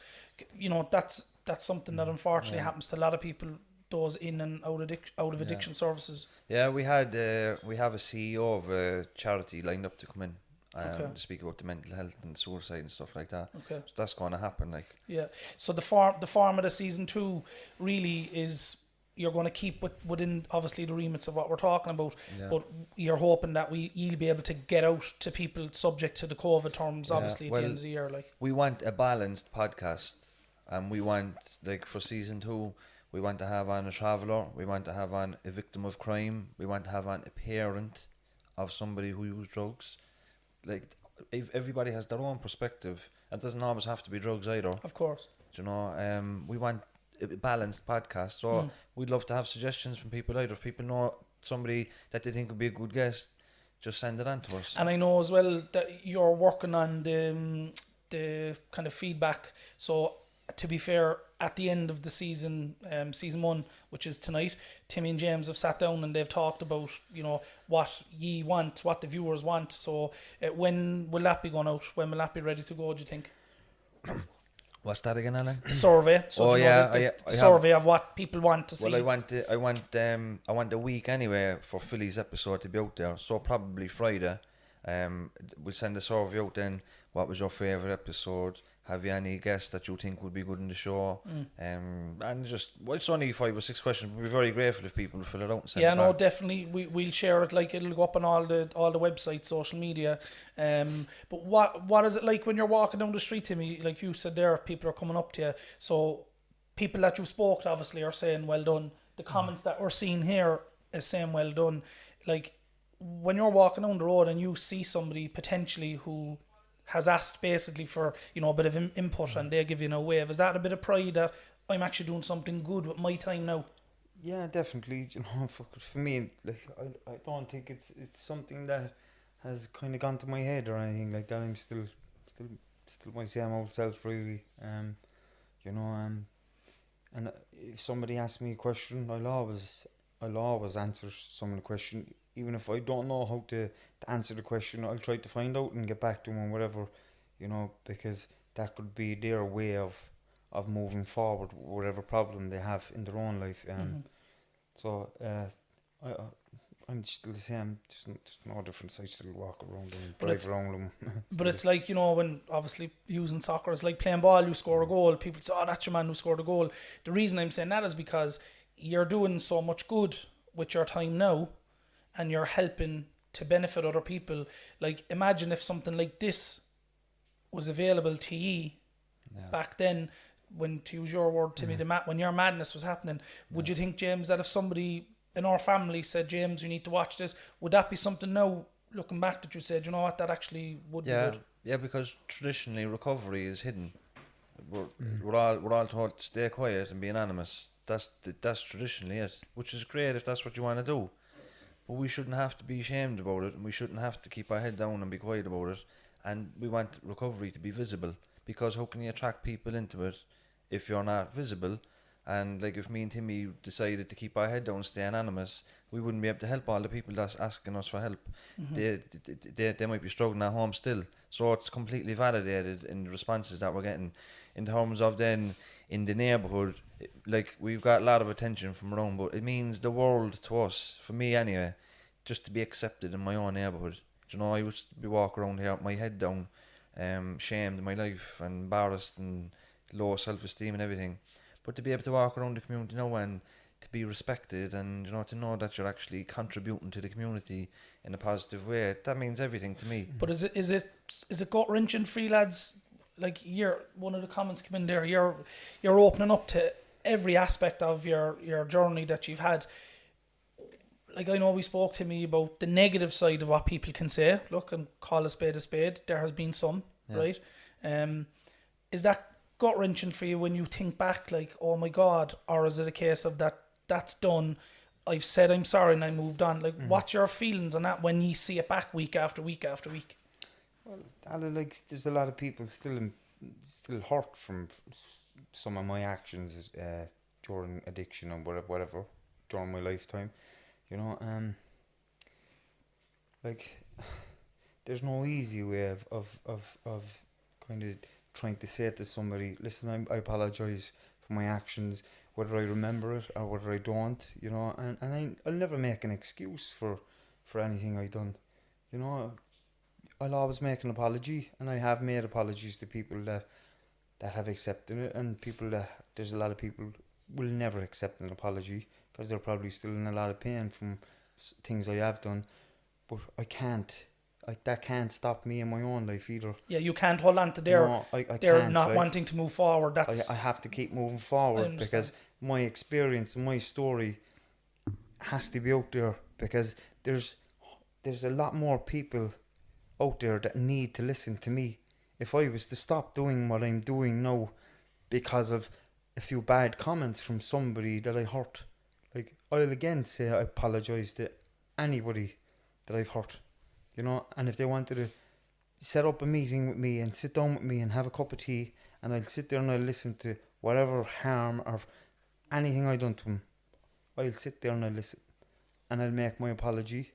you know, that's something that unfortunately happens to a lot of people, those in and out of addiction services. Yeah, we have a CEO of a charity lined up to come in to speak about the mental health and suicide and stuff like that. Okay. So that's going to happen, like. Yeah. So the form of the season 2 really is, you're going to keep within obviously the remits of what we're talking about, but you're hoping that you'll be able to get out to people subject to the COVID terms, obviously, at the end of the year. Like, we want a balanced podcast, and we want, like, for season 2, we want to have on a traveller, we want to have on a victim of crime, we want to have on a parent of somebody who used drugs. Like, everybody has their own perspective. It doesn't always have to be drugs either. Of course. You know, we want a balanced podcast, so we'd love to have suggestions from people either. If people know somebody that they think would be a good guest, just send it on to us. And I know as well that you're working on the kind of feedback. So to be fair, at the end of the season, season 1, which is tonight, Timmy and James have sat down and they've talked about, you know, what ye want, what the viewers want. So when will that be going out? When will that be ready to go, do you think? What's that again, Alan? The survey. So the survey of what people want to see. Well, I want a week anyway for Philly's episode to be out there. So probably Friday. We'll send a survey out then. What was your favourite episode? Have you any guests that you think would be good in the show? And just, well, it's only 5 or 6 questions. We'd be very grateful if people would fill it out and send it back. Definitely. We'll share it. Like, it'll go up on all the websites, social media. But what is it like when you're walking down the street, Timmy? Like you said there, people are coming up to you. So people that you've spoke to obviously are saying well done. The comments that we're seeing here is saying well done. Like, when you're walking down the road and you see somebody potentially who has asked basically for, you know, a bit of input and they give you a wave, is that a bit of pride that I'm actually doing something good with my time now? Yeah, definitely. You know, for me, like, I don't think it's something that has kind of gone to my head or anything like that. I'm still my same old self, really. You know, and if somebody asks me a question, I'll always answer some of the question. Even if I don't know how to answer the question, I'll try to find out and get back to them or whatever, you know, because that could be their way of moving forward, whatever problem they have in their own life. So I'm still the same, just no difference. I still walk around and drive around them. But it's like, you know, when obviously using soccer, it's like playing ball, you score a goal, people say, oh, that's your man who scored a goal. The reason I'm saying that is because you're doing so much good with your time now, and you're helping to benefit other people. Like, imagine if something like this was available to ye back then, when, to use your word, Timmy, when your madness was happening. Would you think, James, that if somebody in our family said, James, you need to watch this, would that be something now, looking back, that you said, you know what, that actually would be good? Yeah, because traditionally recovery is hidden. We're all told to stay quiet and be anonymous. That's traditionally it, which is great if that's what you want to do. But we shouldn't have to be ashamed about it, and we shouldn't have to keep our head down and be quiet about it. And we want recovery to be visible, because how can you attract people into it if you're not visible? And like, if me and Timmy decided to keep our head down and stay anonymous, we wouldn't be able to help all the people that's asking us for help. They might be struggling at home still. So it's completely validated in the responses that we're getting. In terms of then in the neighbourhood, like, we've got a lot of attention from around, but it means the world to us, for me anyway, just to be accepted in my own neighbourhood. You know, I used to be walking around here with my head down, shamed in my life and embarrassed and low self-esteem and everything. But to be able to walk around the community now and to be respected, and, you know, to know that you're actually contributing to the community in a positive way, that means everything to me. But is it gut wrenching for you lads? Like, one of the comments came in there, you're opening up to every aspect of your journey that you've had. Like, I know we spoke to me about the negative side of what people can say. Look, and call a spade a spade. There has been some, right? Is that gut wrenching for you when you think back, like, oh my God, or is it a case of that's done, I've said I'm sorry and I moved on? Like, what's your feelings on that when you see it back week after week after week? Well, like, there's a lot of people still hurt from some of my actions during addiction or whatever during my lifetime, you know. Like, there's no easy way of kind of trying to say to somebody, listen, I apologise for my actions, whether I remember it or whether I don't, you know. And I'll never make an excuse for anything I done, you know. I'll always make an apology, and I have made apologies to people that have accepted it, and there's a lot of people will never accept an apology because they're probably still in a lot of pain from things I have done. But I can't that can't stop me in my own life either. Yeah, you can't hold on to their can't, not right? wanting to move forward. That's I have to keep moving forward because my experience and my story has to be out there, because there's a lot more people out there that need to listen to me. If I was to stop doing what I'm doing now because of a few bad comments from somebody that I hurt, like, I'll again say I apologise to anybody that I've hurt, you know. And if they wanted to set up a meeting with me and sit down with me and have a cup of tea, and I'll sit there and I'll listen to whatever harm or anything I done to them, I'll sit there and I'll listen and I'll make my apology,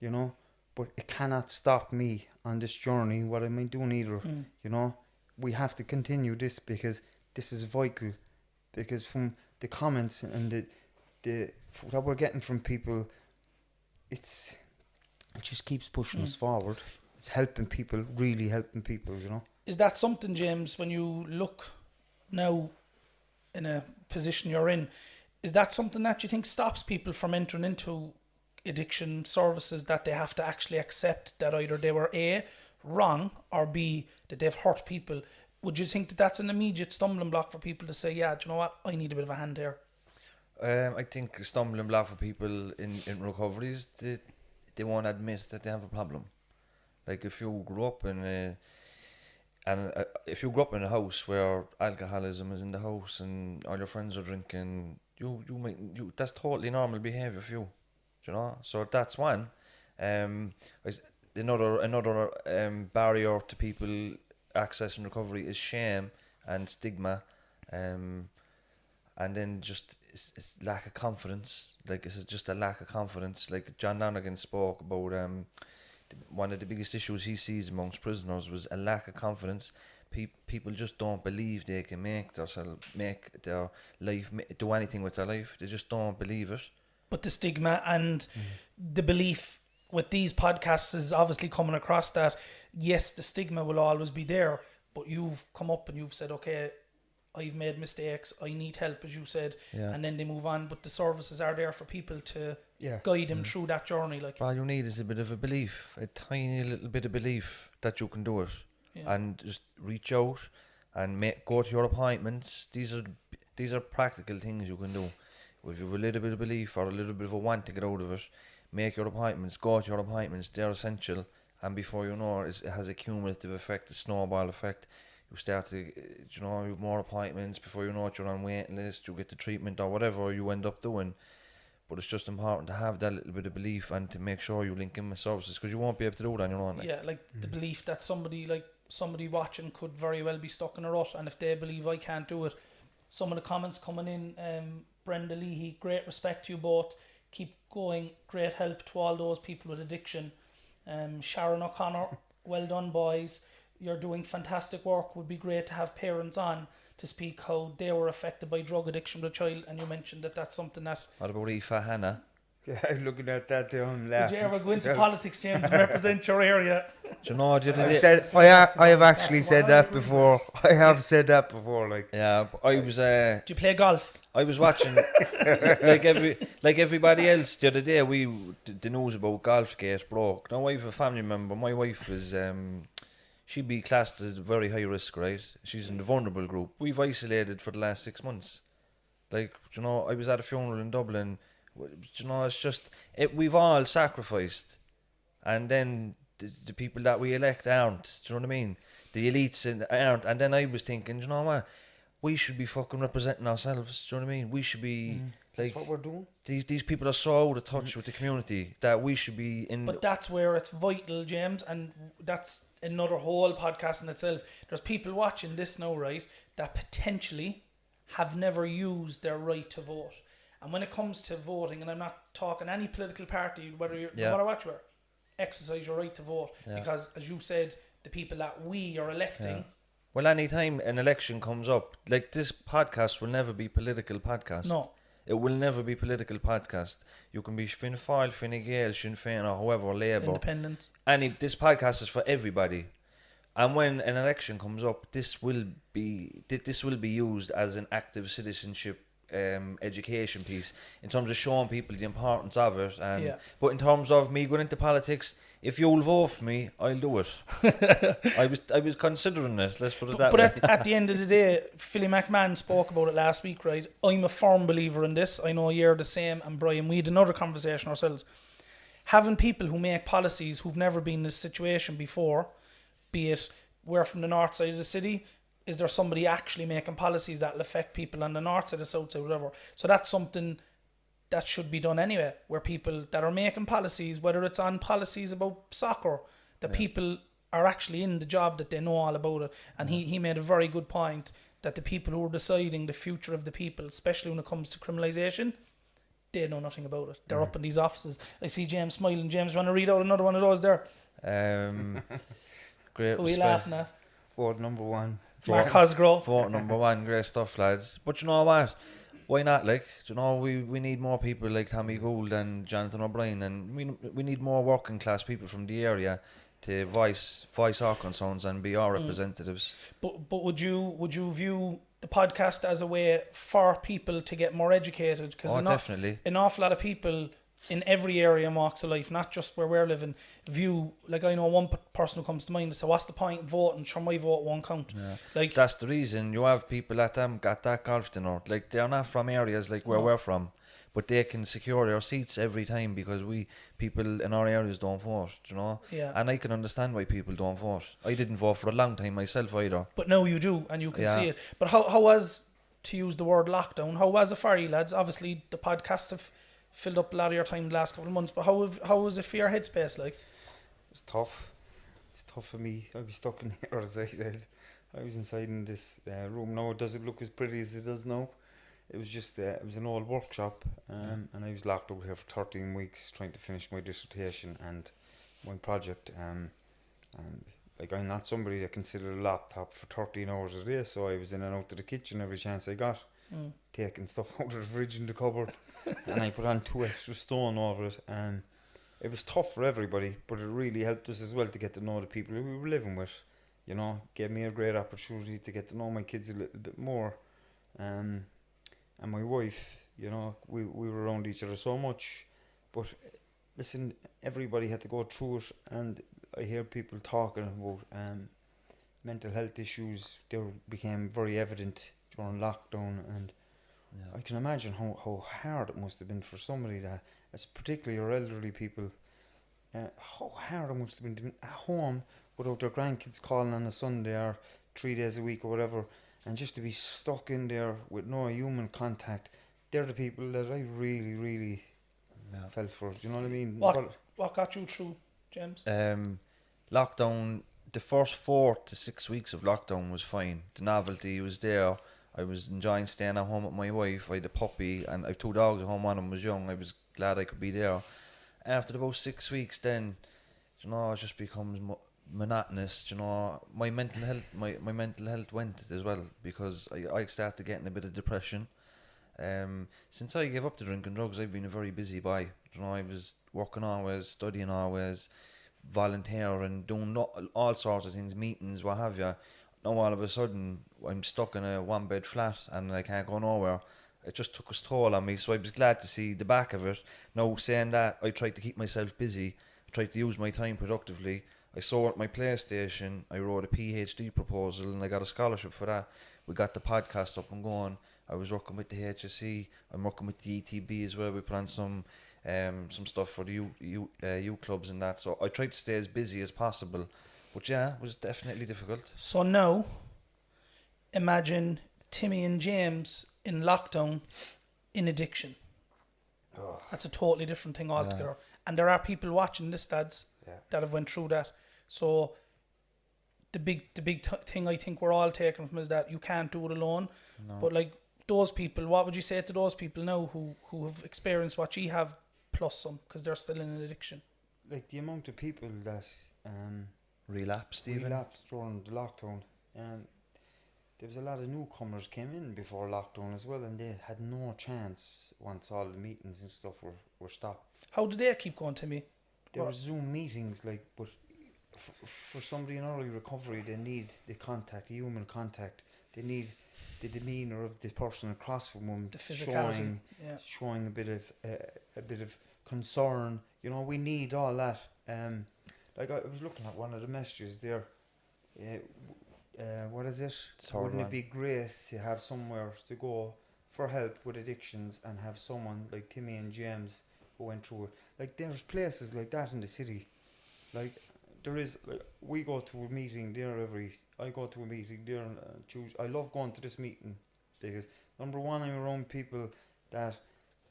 you know. But it cannot stop me on this journey, what am I doing either, you know. We have to continue this because this is vital, because from the comments and the that we're getting from people, it just keeps pushing us forward. It's helping people, really helping people, you know. Is that something, James, when you look now in a position you're in, is that something that you think stops people from entering into addiction services, that they have to actually accept that either they were A, wrong, or B, that they've hurt people? Would you think that that's an immediate stumbling block for people to say, yeah, do you know what, I need a bit of a hand here? I think a stumbling block for people in recovery is they won't admit that they have a problem. Like, if you grew up in if you grew up in a house where alcoholism is in the house and all your friends are drinking, that's totally normal behaviour for you. You know, so that's one. Another barrier to people accessing recovery is shame and stigma, and then just it's lack of confidence. Like, it's just a lack of confidence. Like, John Lonergan spoke about one of the biggest issues he sees amongst prisoners was a lack of confidence. People just don't believe they can make their life, do anything with their life. They just don't believe it. But the stigma and the belief with these podcasts is obviously coming across that, yes, the stigma will always be there, but you've come up and you've said, okay, I've made mistakes, I need help, as you said, and then they move on. But the services are there for people to guide them through that journey. Like, all you need is a bit of a belief, a tiny little bit of belief that you can do it, and just reach out and go to your appointments. These are practical things you can do. If you have a little bit of belief or a little bit of a want to get out of it, make your appointments, go to your appointments, they're essential. And before you know it, it has a cumulative effect, a snowball effect. You start to, you have more appointments. Before you know it, you're on waiting list, you get the treatment or whatever you end up doing. But it's just important to have that little bit of belief and to make sure you link in with services, because you won't be able to do it on your own. The belief that somebody watching could very well be stuck in a rut, and if they believe I can't do it. Some of the comments coming in, Brenda Leahy, great respect to you both, keep going, great help to all those people with addiction. Sharon O'Connor, well done boys, you're doing fantastic work, would be great to have parents on to speak how they were affected by drug addiction with a child, and you mentioned that that's something that... What about Aoife Hannah? Yeah, looking at that there, I'm laughing. Did you ever go into politics, James, and represent your area? Do you know what you did? I have actually said that before. I have said that before. Like, yeah, I was. Do you play golf? I was watching, like everybody else the other day. The news about Golfgate broke. Now I have a family member. My wife is she'd be classed as very high risk, right? She's in the vulnerable group. We've isolated for the last 6 months. Like, I was at a funeral in Dublin. It's just we've all sacrificed, and then the people that we elect aren't. Do you know what I mean? The elites aren't. And then I was thinking, do you know what? We should be fucking representing ourselves. Do you know what I mean? We should be that's what we're doing. These people are so out of touch with the community that we should be in. But that's where it's vital, James, and that's another whole podcast in itself. There's people watching this now, right, that potentially have never used their right to vote. And when it comes to voting, and I'm not talking any political party, whether you're no matter what you are, exercise your right to vote. Because, as you said, the people that we are electing. Yeah. Well, any time an election comes up, like, this podcast will never be political podcast. No. It will never be political podcast. You can be Fine Féil, Fine Gael, Sinn Féin, or however, Labour. Independence. This podcast is for everybody. And when an election comes up, this will be used as an active citizenship education piece in terms of showing people the importance of it. But in terms of me going into politics, if you'll vote for me, I'll do it. I was considering it. Let's put it that but way. But at the end of the day, Philly McMahon spoke about it last week, right? I'm a firm believer in this. I know you're the same, and Brian, we had another conversation ourselves. Having people who make policies who've never been in this situation before, be it we're from the north side of the city, is there somebody actually making policies that will affect people on the north side, the south side, whatever? So that's something that should be done anyway, where people that are making policies, whether it's on policies about soccer, the people are actually in the job, that they know all about it. And he made a very good point that the people who are deciding the future of the people, especially when it comes to criminalisation, they know nothing about it. They're up in these offices. I see James smiling. James, want to read out another one of those there? Great. Who are you laughing at? Vote number 1. Mark Cosgrove. Vote number 1. Great stuff, lads. But you know what? Why not? Like, you know, we need more people like Tommy Gould and Jonathan O'Brien, and we need more working class people from the area to voice our concerns and be our representatives. But would you view the podcast as a way for people to get more educated? Because definitely. An awful lot of people in every area and walks of life, not just where we're living, view, like, I know one person who comes to mind, so what's the point in voting? Sure, my vote won't count. Yeah. Like, that's the reason you have people that got that golf dinner. Like, they're not from areas like where we're from, but they can secure their seats every time because people in our areas don't vote, you know. Yeah. And I can understand why people don't vote. I didn't vote for a long time myself either. But now you do, and you can see it. But how was, to use the word lockdown, how was it for you lads? Obviously the podcasts have filled up a lot of your time the last couple of months, but how was it for your headspace like? It was tough. It's tough for me. I'd be stuck in here, as I said. I was inside in this room now. It doesn't look as pretty as it does now. It was just, it was an old workshop, and I was locked out here for 13 weeks trying to finish my dissertation and my project. And like, I'm not somebody that can sit at a laptop for 13 hours a day, so I was in and out of the kitchen every chance I got, taking stuff out of the fridge in the cupboard, and I put on 2 extra stone over it, and it was tough for everybody, but it really helped us as well to get to know the people who we were living with. You know, gave me a great opportunity to get to know my kids a little bit more, and my wife. You know, we were around each other so much, but listen, everybody had to go through it, and I hear people talking about mental health issues. They became very evident during lockdown, and I can imagine how hard it must have been for somebody that, as particularly your elderly people, how hard it must have been at home without their grandkids calling on a Sunday or 3 days a week or whatever, and just to be stuck in there with no human contact. They're the people that I really, really felt for. Do you know what I mean? What got you through, James? Lockdown, the first 4 to 6 weeks of lockdown was fine. The novelty was there. I was enjoying staying at home with my wife. I had a puppy and I have 2 dogs at home. One of them was young. I was glad I could be there. After about 6 weeks, then, you know, it just becomes monotonous. You know, my mental health went as well, because I started getting a bit of depression. Since I gave up the drinking drugs, I've been a very busy boy. You know, I was working always, studying always, volunteering, doing all sorts of things, meetings, what have you. Now all of a sudden I'm stuck in a 1-bed flat and I can't go nowhere. It just took its toll on me, so I was glad to see the back of it. Now, saying that, I tried to keep myself busy, I tried to use my time productively. I sold my PlayStation, I wrote a PhD proposal and I got a scholarship for that. We got the podcast up and going. I was working with the HSE, I'm working with the ETB as well. We put on some stuff for the youth clubs and that, so I tried to stay as busy as possible. But yeah, it was definitely difficult. So now, imagine Timmy and James in lockdown in addiction. That's a totally different thing altogether. And there are people watching this, dads, that have went through that. So the big thing I think we're all taking from is that you can't do it alone. No. But like those people, what would you say to those people now who have experienced what you have plus some, because they're still in an addiction? Like the amount of people that relapsed during the lockdown, and there was a lot of newcomers came in before lockdown as well, and they had no chance once all the meetings and stuff were stopped. How did they keep going, Timmy? There were Zoom meetings, like, but for somebody in early recovery, they need the contact, the human contact. They need the demeanour of the person across from them, the physicality, showing a bit of concern. You know, we need all that. Like I was looking at one of the messages there. What is it? Wouldn't it be great to have somewhere to go for help with addictions and have someone like Timmy and James who went through it? Like there's places like that in the city. Like there is. Like, we go to a meeting there I go to a meeting there on Tuesday. I love going to this meeting because number one, I'm around people that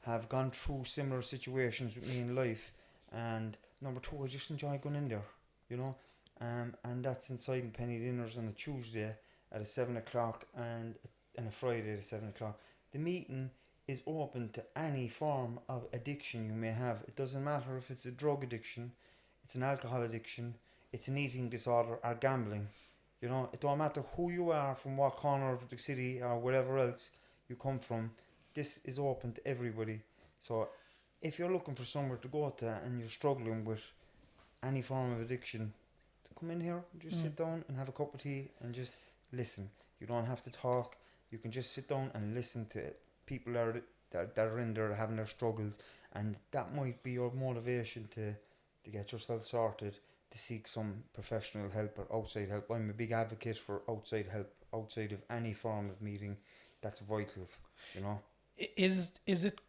have gone through similar situations with me in life, and number two, I just enjoy going in there, you know. And that's inside in Penny Dinners on a Tuesday at a 7 o'clock and a Friday at a 7 o'clock. The meeting is open to any form of addiction you may have. It doesn't matter if it's a drug addiction, it's an alcohol addiction, it's an eating disorder or gambling. You know, it don't matter who you are, from what corner of the city or wherever else you come from. This is open to everybody. So if you're looking for somewhere to go to and you're struggling with any form of addiction, come in here, just sit down and have a cup of tea and just listen. You don't have to talk. You can just sit down and listen to it. People that are in there having their struggles, and that might be your motivation to get yourself sorted, to seek some professional help or outside help. I'm a big advocate for outside help, outside of any form of meeting. That's vital, you know. Is it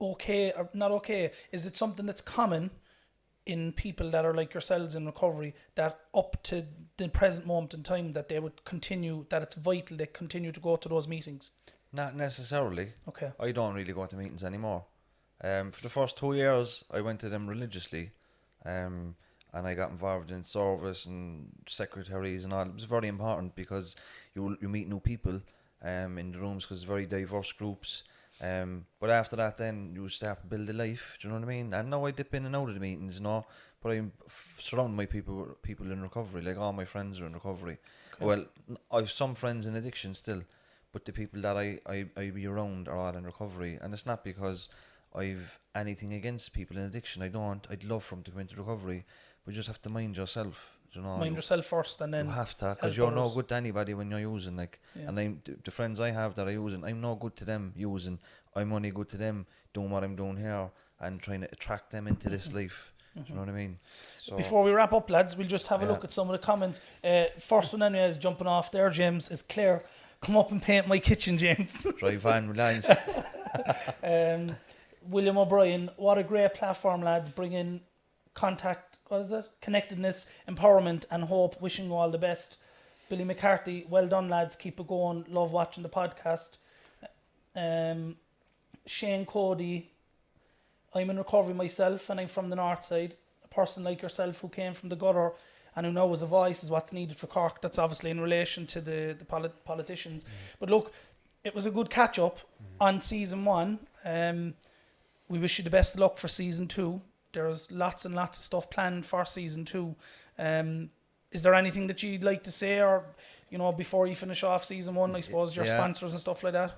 okay or not okay? Is it something that's common in people that are like yourselves in recovery, that up to the present moment in time that they would continue, that it's vital they continue to go to those meetings? Not necessarily. Okay. I don't really go to meetings anymore. For the first 2 years, I went to them religiously, and I got involved in service and secretaries and all. It was very important because you meet new people in the rooms, because it's very diverse groups. But after that, then you start to build a life. Do you know what I mean? And now I dip in and out of the meetings, you know. But I'm surrounded by people in recovery. Like all my friends are in recovery. Okay. Well, I've some friends in addiction still, but the people that I be around are all in recovery. And it's not because I've anything against people in addiction. I don't. I'd love for them to go into recovery, but you just have to mind yourself. You know, mind yourself first, and then you have to, because you're no good to anybody when you're using. Like, and the friends I have that are using, I'm no good to them using. I'm only good to them doing what I'm doing here and trying to attract them into this life. Do you know what I mean? So before we wrap up, lads, we'll just have a look at some of the comments. First one anyway is jumping off there, James, is Claire. Come up and paint my kitchen, James. Drive van, lines. William O'Brien, what a great platform, lads. Bring in connectedness, empowerment and hope. Wishing you all the best. Billy McCarthy, well done, lads. Keep it going. Love watching the podcast. Shane Cody, I'm in recovery myself and I'm from the north side. A person like yourself who came from the gutter and who knows a voice is what's needed for Cork. That's obviously in relation to the politicians. But look, it was a good catch up on season 1. We wish you the best of luck for season 2. There's lots and lots of stuff planned for season 2. Is there anything that you'd like to say, or before you finish off season 1, I suppose, your sponsors and stuff like that?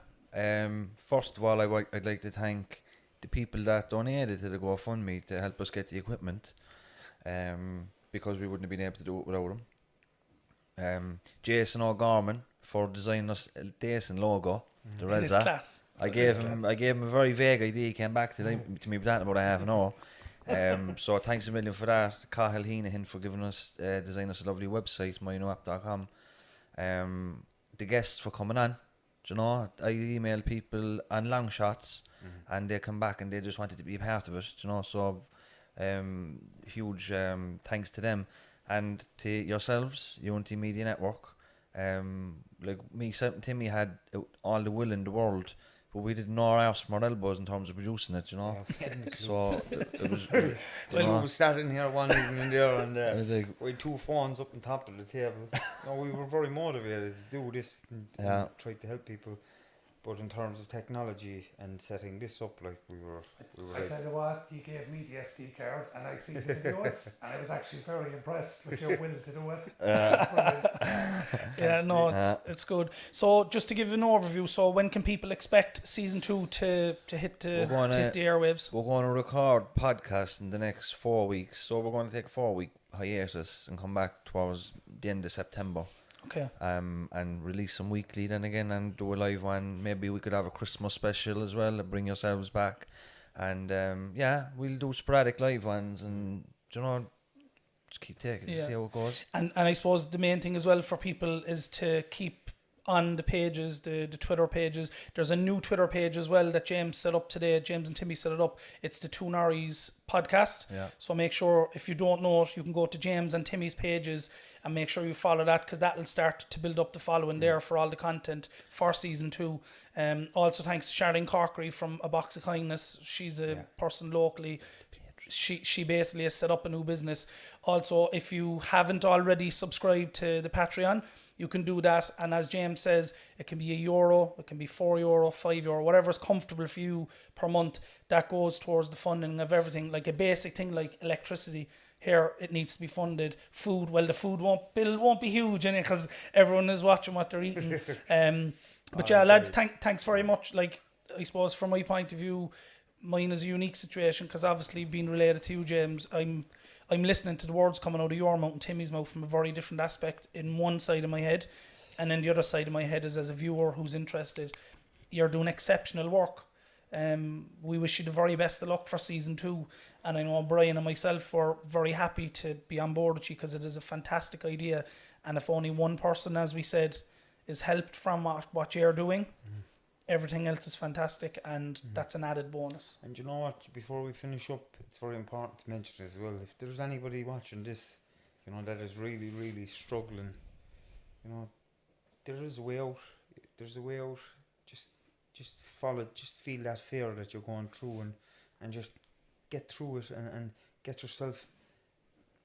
First of all, I'd like to thank the people that donated to the GoFundMe to help us get the equipment, because we wouldn't have been able to do it without them. Jason O'Gorman for designing us a decent logo. The Reza. Class. I gave him a very vague idea. He came back to me with that in about a half an hour. So thanks a million for that. Cahill Heenahan for giving us design us a lovely website, mynewap.com. The guests for coming on. Do you know, I email people on long shots and they come back and they just wanted to be a part of it. Do you know, so huge thanks to them and to yourselves, Unity Media Network. Like me and Timmy had all the will in the world, but we didn't know our arse from our elbows in terms of producing it, you know. So it was. Well, we were sat in here one evening there, and we had 2 phones up on top of the table. We were very motivated to do this and try to help people. But in terms of technology and setting this up, like we were I tell you what, you gave me the SD card and I seen the videos and I was actually very impressed with your will to do it. It's good. So just to give an overview, so when can people expect season 2 to hit the airwaves? We're going to record podcasts in the next 4 weeks, so we're going to take a 4-week hiatus and come back towards the end of September. Okay. And release them weekly then again and do a live one. Maybe we could have a Christmas special as well, bring yourselves back. And we'll do sporadic live ones and you know, just keep taking it, see how it goes. And I suppose the main thing as well for people is to keep on the pages, the Twitter pages. There's a new Twitter page as well that James set up today. James and Timmy set it up. It's the Two Norries podcast. Yeah. So make sure, if you don't know it, you can go to James and Timmy's pages and make sure you follow that, because that will start to build up the following there for all the content for season 2. Also thanks to Charlene Corkery from A Box of Kindness. She's a person locally. She basically has set up a new business. Also, if you haven't already subscribed to the Patreon, you can do that, and as James says, it can be €1, it can be €4, €5, whatever's comfortable for you per month. That goes towards the funding of everything, like a basic thing like electricity. Here, it needs to be funded. Food, well, the food bill won't be huge in it because everyone is watching what they're eating. But yeah, lads, thanks very much. Like, I suppose from my point of view, mine is a unique situation because obviously being related to you, James, I'm listening to the words coming out of your mouth and Timmy's mouth from a very different aspect in one side of my head, and then the other side of my head is as a viewer who's interested. You're doing exceptional work. We wish you the very best of luck for season 2, and I know Brian and myself were very happy to be on board with you because it is a fantastic idea, and if only one person, as we said, is helped from what you're doing, everything else is fantastic, and that's an added bonus. And you know what, before we finish up, it's very important to mention as well, if there's anybody watching this, you know, that is really, really struggling, you know, there is a way out. There's a way out. Just follow, just feel that fear that you're going through, and just get through it, and get yourself,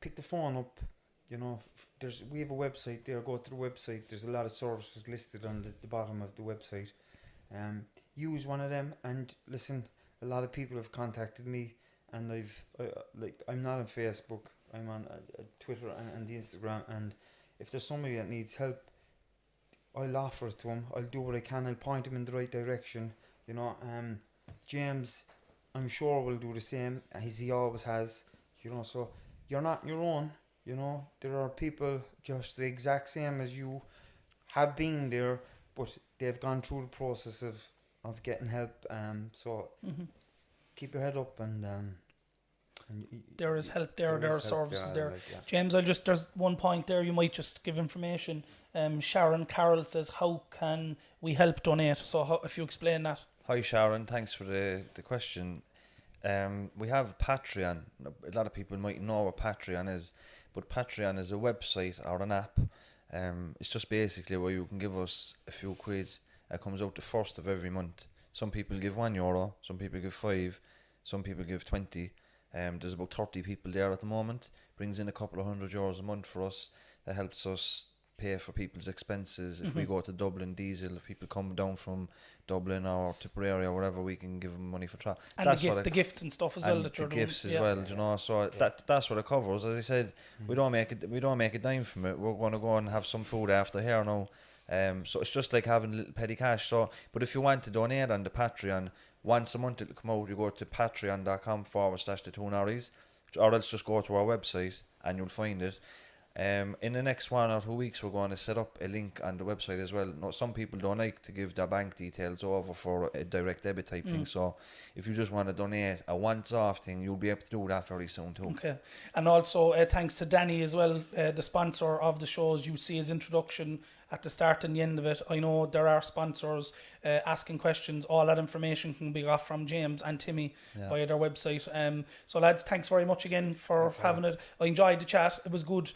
pick the phone up, you know, we have a website there, go to the website, there's a lot of services listed on the bottom of the website. Use one of them, and listen, a lot of people have contacted me, and I'm not on Facebook, I'm on Twitter and the Instagram, and if there's somebody that needs help, I'll offer it to him. I'll do what I can. I'll point him in the right direction. You know, James, I'm sure will do the same as he always has. You know, so you're not on your own. You know, there are people just the exact same as you have been there, but they've gone through the process of getting help. So keep your head up, and there is help there. There are services there. James, there's one point there you might just give information. Sharon Carroll says, how can we help donate? So if you explain that. Hi Sharon, thanks for the question. We have Patreon. A lot of people might know what Patreon is, but Patreon is a website or an app. It's just basically where you can give us a few quid. It comes out the first of every month. Some people give €1, some people give 5, some people give 20. There's about 30 people there at the moment. Brings in a couple of €100 a month for us. That helps us pay for people's expenses. If we go to Dublin diesel, if people come down from Dublin or Tipperary or wherever, we can give them money for travel. And that's the gifts and stuff as well that you're doing. Gifts as well, you know. So that's what it covers. As I said, we don't make a dime from it. We're going to go and have some food after here now. So it's just like having a little petty cash. So, but if you want to donate on the Patreon, once a month it'll come out. You go to patreon.com/the Two Norries, or else just go to our website and you'll find it. In the next 1 or 2 weeks, we're going to set up a link on the website as well. Now, some people don't like to give their bank details over for a direct debit type thing. So if you just want to donate a once-off thing, you'll be able to do that very soon too. Okay. And also thanks to Danny as well, the sponsor of the shows. You see his introduction at the start and the end of it. I know there are sponsors asking questions. All that information can be got from James and Timmy via their website. So lads, thanks very much again for having it. I enjoyed the chat. It was good,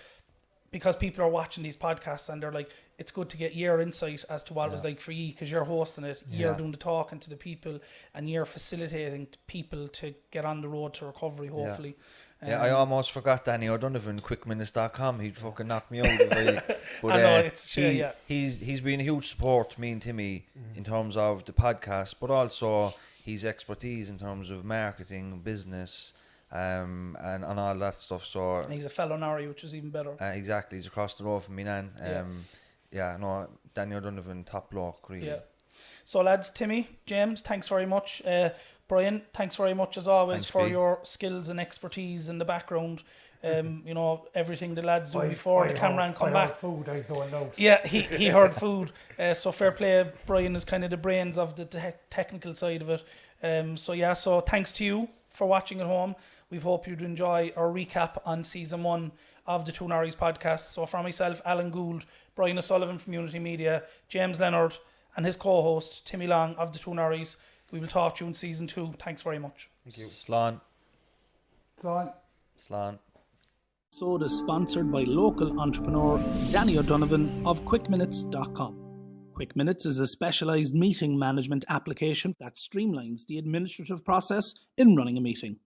because people are watching these podcasts and they're like, it's good to get your insight as to what it was like for you, because you're hosting it, you're doing the talking to the people, and you're facilitating people to get on the road to recovery, hopefully. I almost forgot Danny O'Donovan, quickminutes.com. He'd fucking knock me out. But I know, it's true, he's been a huge support to me and Timmy in terms of the podcast, but also his expertise in terms of marketing, business, and all that stuff. So and he's a fellow Norrie, which is even better. Exactly, he's across the road from me now. Daniel Donovan, top bloke, really. Yeah. So lads, Timmy, James, thanks very much. Brian, thanks very much as always for your skills and expertise in the background. You know, everything the lads do before the camera come back. Food, I zoned out. Yeah, he heard food. So fair play. Brian is kind of the brains of the technical side of it. So thanks to you for watching at home. We hope you'd enjoy our recap on season 1 of the Two Norries podcast. So from myself, Alan Gould, Brian O'Sullivan from Unity Media, James Leonard and his co-host Timmy Long of the Two Norries, we will talk to you in season 2. Thanks very much. Thank you. Slán. Slán. Slán. Episode is sponsored by local entrepreneur Danny O'Donovan of QuickMinutes.com. QuickMinutes is a specialised meeting management application that streamlines the administrative process in running a meeting.